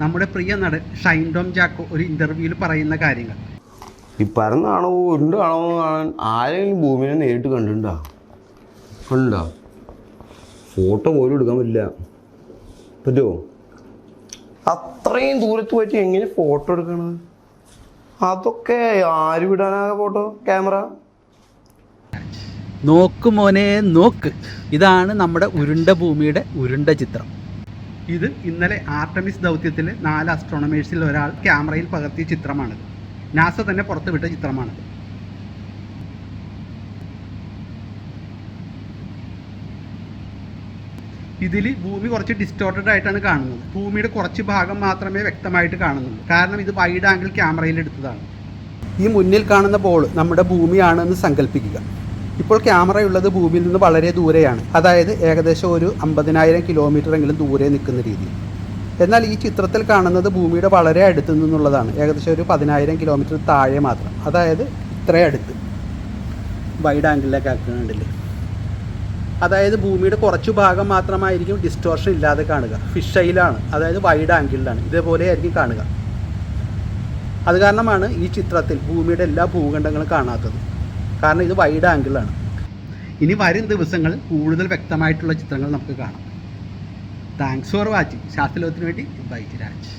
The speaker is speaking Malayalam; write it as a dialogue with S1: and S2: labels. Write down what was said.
S1: നമ്മുടെ പ്രിയ നടൻ ഷൈൻ ടോം ചാക്കോ ഒരു ഇൻ്റർവ്യൂവിൽ പറയുന്ന കാര്യങ്ങൾ.
S2: ഈ പരന്നാണോ ഉരുണ്ടാണോ കാണാൻ ആരെങ്കിലും ഭൂമിനെ നേരിട്ട് കണ്ടിട്ടുണ്ടോ? ഫോട്ടോ പോലും എടുക്കാൻ പറ്റുമോ? അത്രയും ദൂരത്ത് പോയിട്ട് എങ്ങനെ ഫോട്ടോ എടുക്കണത്? അതൊക്കെ ആര് വിടാനാകെ ഫോട്ടോ ക്യാമറ?
S1: നോക്ക് മോനെ നോക്ക്, ഇതാണ് നമ്മുടെ ഉരുണ്ട ഭൂമിയുടെ ഉരുണ്ട ചിത്രം. ഇത് ഇന്നലെ ആർട്ടമിസ് ദൗത്യത്തിൽ 4 അസ്ട്രോണമേഴ്സിൽ ഒരാൾ ക്യാമറയിൽ പകർത്തിയ ചിത്രമാണിത്. നാസ തന്നെ പുറത്തുവിട്ട ചിത്രമാണിത്. ഇതിൽ ഭൂമി കുറച്ച് ഡിസ്റ്റോർട്ടഡ് ആയിട്ടാണ് കാണുന്നത്. ഭൂമിയുടെ കുറച്ച് ഭാഗം മാത്രമേ വ്യക്തമായിട്ട് കാണുന്നുള്ളൂ. കാരണം ഇത് വൈഡ് ആംഗിൾ ക്യാമറയിൽ എടുത്തതാണ്. ഈ മുന്നിൽ കാണുന്ന ബോൾ നമ്മുടെ ഭൂമിയാണെന്ന് സങ്കല്പിക്കുക. ഇപ്പോൾ ക്യാമറയുള്ളത് ഭൂമിയിൽ നിന്ന് വളരെ ദൂരെയാണ്, അതായത് ഏകദേശം ഒരു 50,000 കിലോമീറ്റർ എങ്കിലും ദൂരെ നിൽക്കുന്ന രീതിയിൽ. എന്നാൽ ഈ ചിത്രത്തിൽ കാണുന്നത് ഭൂമിയുടെ വളരെ അടുത്ത് നിന്നുള്ളതാണ്, ഏകദേശം ഒരു 10,000 കിലോമീറ്റർ താഴെ മാത്രം, അതായത് ഇത്രയും അടുത്ത്. വൈഡ് ആംഗിളിലേക്ക് ആക്കുന്നുണ്ടല്ലേ. അതായത് ഭൂമിയുടെ കുറച്ച് ഭാഗം മാത്രമായിരിക്കും ഡിസ്റ്റോർഷൻ ഇല്ലാതെ കാണുക. ഫിഷ് ഐയിലാണ്, അതായത് വൈഡ് ആംഗിളിലാണ്, ഇതേപോലെ ആയിരിക്കും കാണുക. അത് കാരണമാണ് ഈ ചിത്രത്തിൽ ഭൂമിയുടെ എല്ലാ ഭൂഖണ്ഡങ്ങളും കാണാത്തത്. കാരണം ഇത് വൈഡ് ആംഗിളാണ്. ഇനി വരും ദിവസങ്ങളിൽ കൂടുതൽ വ്യക്തമായിട്ടുള്ള ചിത്രങ്ങൾ നമുക്ക് കാണാം. Thanks for watching. ശാസ്ത്രലോകത്തിന് വേണ്ടി ബൈ രാജ്.